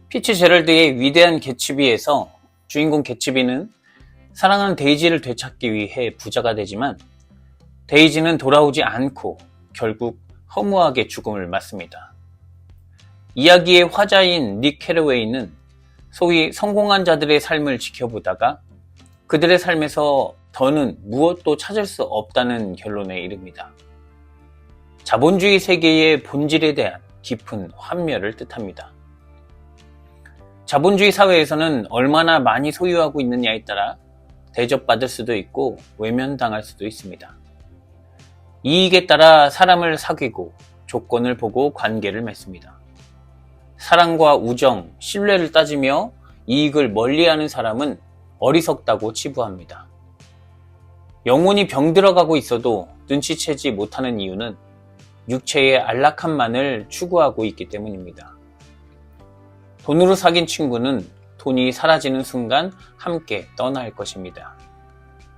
피츠제럴드의 위대한 개츠비에서 주인공 개츠비는 사랑하는 데이지를 되찾기 위해 부자가 되지만 데이지는 돌아오지 않고 결국 허무하게 죽음을 맞습니다. 이야기의 화자인 닉 캐러웨이는 소위 성공한 자들의 삶을 지켜보다가 그들의 삶에서 더는 무엇도 찾을 수 없다는 결론에 이릅니다. 자본주의 세계의 본질에 대한 깊은 환멸을 뜻합니다. 자본주의 사회에서는 얼마나 많이 소유하고 있느냐에 따라 대접받을 수도 있고 외면당할 수도 있습니다. 이익에 따라 사람을 사귀고 조건을 보고 관계를 맺습니다. 사랑과 우정, 신뢰를 따지며 이익을 멀리하는 사람은 어리석다고 치부합니다. 영혼이 병들어가고 있어도 눈치채지 못하는 이유는 육체의 안락함만을 추구하고 있기 때문입니다. 돈으로 사귄 친구는 돈이 사라지는 순간 함께 떠날 것입니다.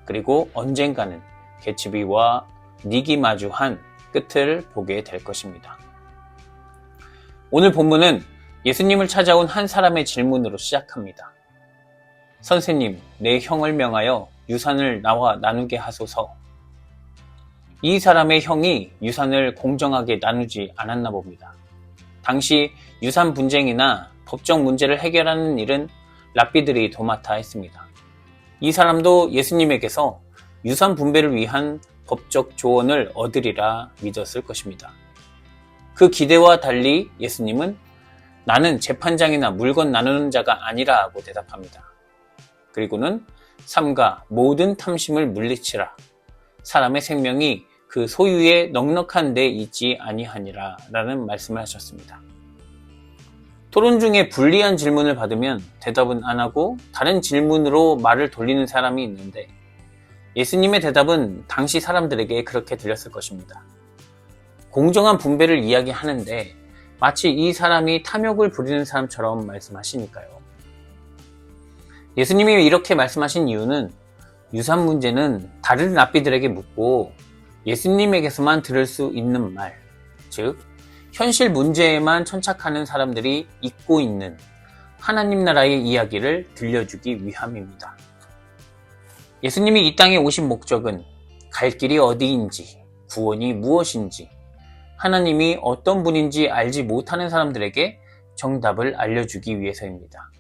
그리고 언젠가는 개츠비와 닉이 마주한 끝을 보게 될 것입니다. 오늘 본문은 예수님을 찾아온 한 사람의 질문으로 시작합니다. 선생님, 내 형을 명하여 유산을 나와 나누게 하소서. 이 사람의 형이 유산을 공정하게 나누지 않았나 봅니다. 당시 유산 분쟁이나 법적 문제를 해결하는 일은 랍비들이 도맡아 했습니다. 이 사람도 예수님에게서 유산 분배를 위한 법적 조언을 얻으리라 믿었을 것입니다. 그 기대와 달리 예수님은 나는 재판장이나 물건 나누는 자가 아니라 하고 대답합니다. 그리고는 삼가 모든 탐심을 물리치라. 사람의 생명이 그 소유에 넉넉한 데 있지 아니하니라 라는 말씀을 하셨습니다. 토론 중에 불리한 질문을 받으면 대답은 안 하고 다른 질문으로 말을 돌리는 사람이 있는데 예수님의 대답은 당시 사람들에게 그렇게 들렸을 것입니다. 공정한 분배를 이야기하는데 마치 이 사람이 탐욕을 부리는 사람처럼 말씀하시니까요. 예수님이 이렇게 말씀하신 이유는 유산 문제는 다른 랍비들에게 묻고 예수님에게서만 들을 수 있는 말, 즉 현실 문제에만 천착하는 사람들이 잊고 있는 하나님 나라의 이야기를 들려주기 위함입니다. 예수님이 이 땅에 오신 목적은 갈 길이 어디인지, 구원이 무엇인지, 하나님이 어떤 분인지 알지 못하는 사람들에게 정답을 알려주기 위해서입니다.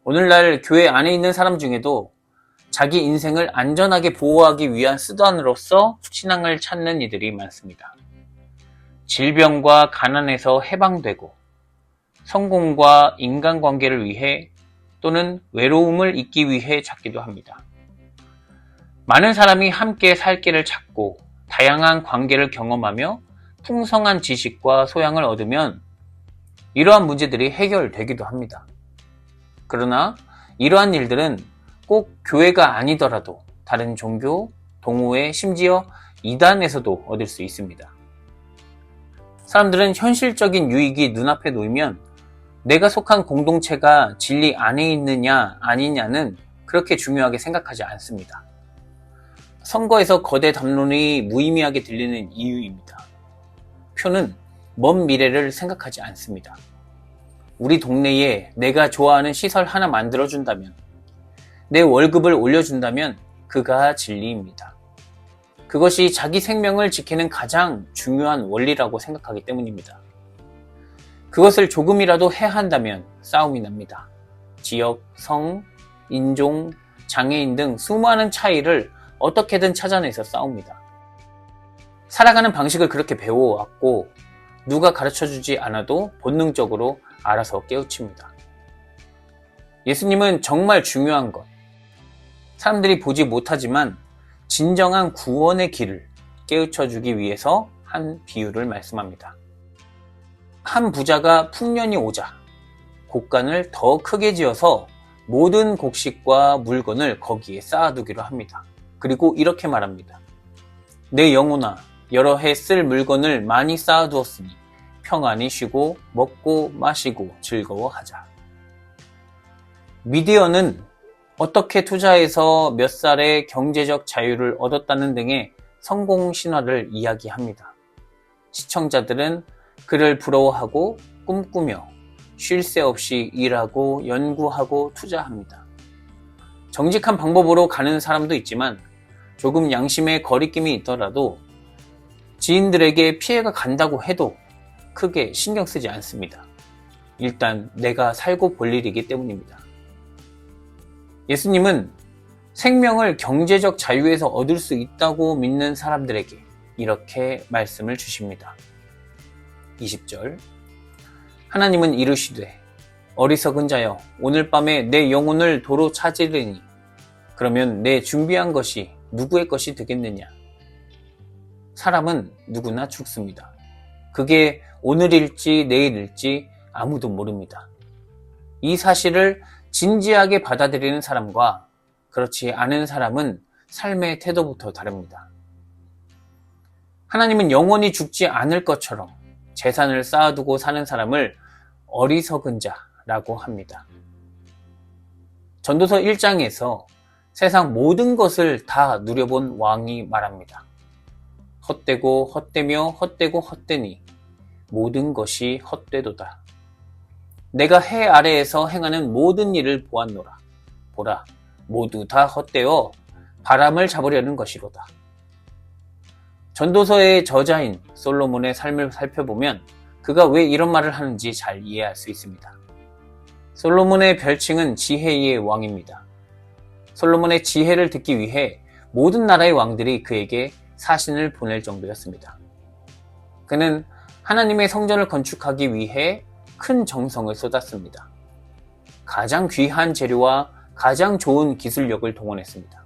오늘날 교회 안에 있는 사람 중에도 자기 인생을 안전하게 보호하기 위한 수단으로서 신앙을 찾는 이들이 많습니다. 질병과 가난에서 해방되고 성공과 인간관계를 위해 또는 외로움을 잊기 위해 찾기도 합니다. 많은 사람이 함께 살 길을 찾고 다양한 관계를 경험하며 풍성한 지식과 소양을 얻으면 이러한 문제들이 해결되기도 합니다. 그러나 이러한 일들은 꼭 교회가 아니더라도 다른 종교, 동호회, 심지어 이단에서도 얻을 수 있습니다. 사람들은 현실적인 유익이 눈앞에 놓이면 내가 속한 공동체가 진리 안에 있느냐 아니냐는 그렇게 중요하게 생각하지 않습니다. 선거에서 거대 담론이 무의미하게 들리는 이유입니다. 표는 먼 미래를 생각하지 않습니다. 우리 동네에 내가 좋아하는 시설 하나 만들어준다면, 내 월급을 올려준다면 그가 진리입니다. 그것이 자기 생명을 지키는 가장 중요한 원리라고 생각하기 때문입니다. 그것을 조금이라도 해한다면 싸움이 납니다. 지역, 성, 인종, 장애인 등 수많은 차이를 어떻게든 찾아내서 싸웁니다. 살아가는 방식을 그렇게 배워왔고 누가 가르쳐주지 않아도 본능적으로 알아서 깨우칩니다. 예수님은 정말 중요한 것, 사람들이 보지 못하지만 진정한 구원의 길을 깨우쳐주기 위해서 한 비유를 말씀합니다. 한 부자가 풍년이 오자 곡간을 더 크게 지어서 모든 곡식과 물건을 거기에 쌓아두기로 합니다. 그리고 이렇게 말합니다. 내 영혼아, 여러 해 쓸 물건을 많이 쌓아두었으니 평안히 쉬고 먹고 마시고 즐거워하자. 미디어는 어떻게 투자해서 몇 살에 경제적 자유를 얻었다는 등의 성공 신화를 이야기합니다. 시청자들은 그를 부러워하고 꿈꾸며 쉴 새 없이 일하고 연구하고 투자합니다. 정직한 방법으로 가는 사람도 있지만 조금 양심의 거리낌이 있더라도 지인들에게 피해가 간다고 해도 크게 신경 쓰지 않습니다. 일단 내가 살고 볼 일이기 때문입니다. 예수님은 생명을 경제적 자유에서 얻을 수 있다고 믿는 사람들에게 이렇게 말씀을 주십니다. 20절 하나님은 이르시되 어리석은 자여 오늘 밤에 내 영혼을 도로 찾으리니 그러면 내 준비한 것이 누구의 것이 되겠느냐. 사람은 누구나 죽습니다. 그게 오늘일지 내일일지 아무도 모릅니다. 이 사실을 진지하게 받아들이는 사람과 그렇지 않은 사람은 삶의 태도부터 다릅니다. 하나님은 영원히 죽지 않을 것처럼 재산을 쌓아두고 사는 사람을 어리석은 자라고 합니다. 전도서 1장에서 세상 모든 것을 다 누려본 왕이 말합니다. 헛되고 헛되며 헛되고 헛되니 모든 것이 헛되도다. 내가 해 아래에서 행하는 모든 일을 보았노라. 보라, 모두 다 헛되어 바람을 잡으려는 것이로다. 전도서의 저자인 솔로몬의 삶을 살펴보면 그가 왜 이런 말을 하는지 잘 이해할 수 있습니다. 솔로몬의 별칭은 지혜의 왕입니다. 솔로몬의 지혜를 듣기 위해 모든 나라의 왕들이 그에게 사신을 보낼 정도였습니다. 그는 하나님의 성전을 건축하기 위해 큰 정성을 쏟았습니다. 가장 귀한 재료와 가장 좋은 기술력을 동원했습니다.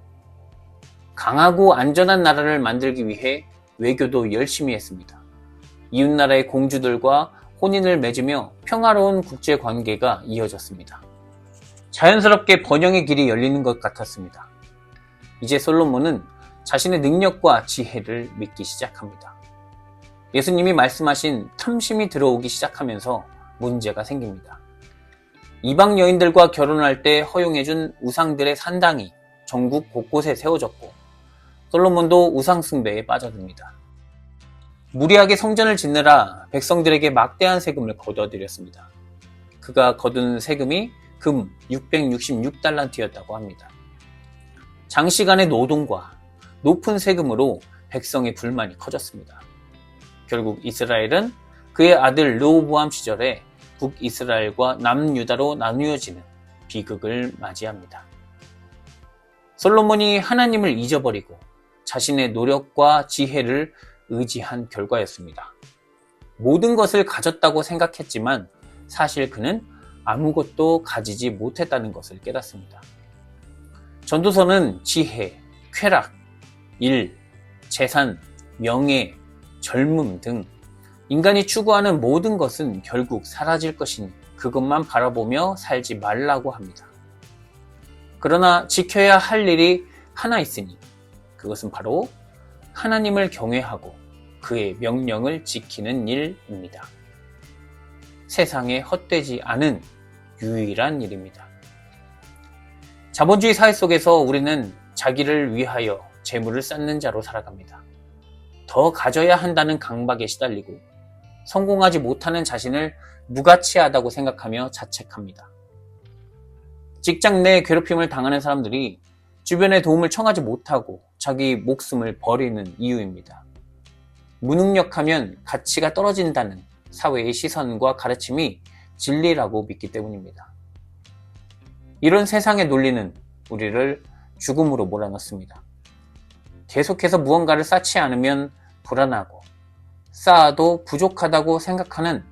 강하고 안전한 나라를 만들기 위해 외교도 열심히 했습니다. 이웃나라의 공주들과 혼인을 맺으며 평화로운 국제관계가 이어졌습니다. 자연스럽게 번영의 길이 열리는 것 같았습니다. 이제 솔로몬은 자신의 능력과 지혜를 믿기 시작합니다. 예수님이 말씀하신 탐심이 들어오기 시작하면서 문제가 생깁니다. 이방 여인들과 결혼할 때 허용해준 우상들의 산당이 전국 곳곳에 세워졌고 솔로몬도 우상 숭배에 빠져듭니다. 무리하게 성전을 짓느라 백성들에게 막대한 세금을 거둬들였습니다. 그가 거둔 세금이 금 666달란트였다고 합니다. 장시간의 노동과 높은 세금으로 백성의 불만이 커졌습니다. 결국 이스라엘은 그의 아들 르호보암 시절에 북이스라엘과 남유다로 나누어지는 비극을 맞이합니다. 솔로몬이 하나님을 잊어버리고 자신의 노력과 지혜를 의지한 결과였습니다. 모든 것을 가졌다고 생각했지만 사실 그는 아무것도 가지지 못했다는 것을 깨닫습니다. 전도서는 지혜, 쾌락, 일, 재산, 명예, 젊음 등 인간이 추구하는 모든 것은 결국 사라질 것이니 그것만 바라보며 살지 말라고 합니다. 그러나 지켜야 할 일이 하나 있으니 그것은 바로 하나님을 경외하고 그의 명령을 지키는 일입니다. 세상에 헛되지 않은 유일한 일입니다. 자본주의 사회 속에서 우리는 자기를 위하여 재물을 쌓는 자로 살아갑니다. 더 가져야 한다는 강박에 시달리고 성공하지 못하는 자신을 무가치하다고 생각하며 자책합니다. 직장 내 괴롭힘을 당하는 사람들이 주변의 도움을 청하지 못하고 자기 목숨을 버리는 이유입니다. 무능력하면 가치가 떨어진다는 사회의 시선과 가르침이 진리라고 믿기 때문입니다. 이런 세상의 논리는 우리를 죽음으로 몰아넣습니다. 계속해서 무언가를 쌓지 않으면 불안하고 쌓아도 부족하다고 생각하는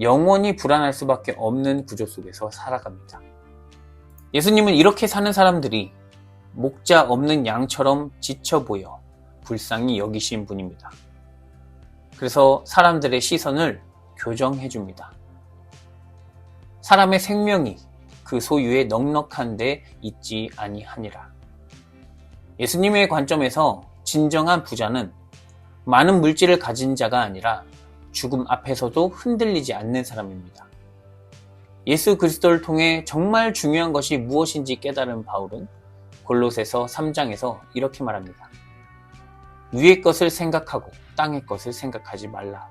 영원히 불안할 수밖에 없는 구조 속에서 살아갑니다. 예수님은 이렇게 사는 사람들이 목자 없는 양처럼 지쳐 보여 불쌍히 여기신 분입니다. 그래서 사람들의 시선을 교정해 줍니다. 사람의 생명이 그 소유에 넉넉한 데 있지 아니하니라. 예수님의 관점에서 진정한 부자는 많은 물질을 가진 자가 아니라 죽음 앞에서도 흔들리지 않는 사람입니다. 예수 그리스도를 통해 정말 중요한 것이 무엇인지 깨달은 바울은 골로새서 3장에서 이렇게 말합니다. 위의 것을 생각하고 땅의 것을 생각하지 말라.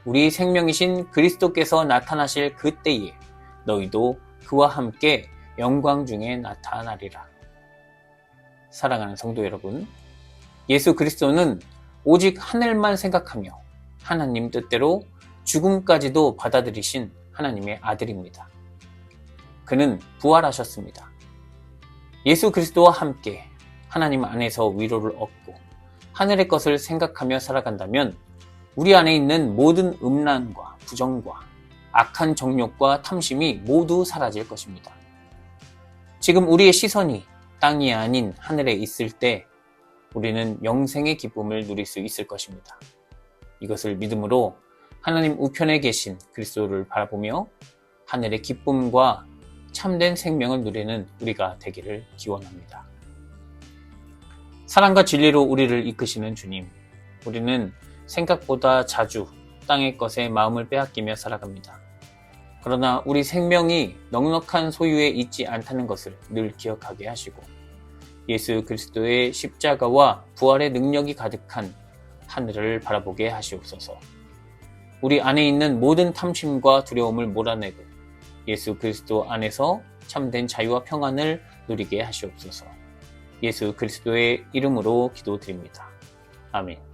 우리 생명이신 그리스도께서 나타나실 그때에 너희도 그와 함께 영광 중에 나타나리라. 사랑하는 성도 여러분, 예수 그리스도는 오직 하늘만 생각하며 하나님 뜻대로 죽음까지도 받아들이신 하나님의 아들입니다. 그는 부활하셨습니다. 예수 그리스도와 함께 하나님 안에서 위로를 얻고 하늘의 것을 생각하며 살아간다면 우리 안에 있는 모든 음란과 부정과 악한 정욕과 탐심이 모두 사라질 것입니다. 지금 우리의 시선이 땅이 아닌 하늘에 있을 때 우리는 영생의 기쁨을 누릴 수 있을 것입니다. 이것을 믿음으로 하나님 우편에 계신 그리스도를 바라보며 하늘의 기쁨과 참된 생명을 누리는 우리가 되기를 기원합니다. 사랑과 진리로 우리를 이끄시는 주님, 우리는 생각보다 자주 땅의 것에 마음을 빼앗기며 살아갑니다. 그러나 우리 생명이 넉넉한 소유에 있지 않다는 것을 늘 기억하게 하시고 예수 그리스도의 십자가와 부활의 능력이 가득한 하늘을 바라보게 하시옵소서. 우리 안에 있는 모든 탐심과 두려움을 몰아내고 예수 그리스도 안에서 참된 자유와 평안을 누리게 하시옵소서. 예수 그리스도의 이름으로 기도드립니다. 아멘.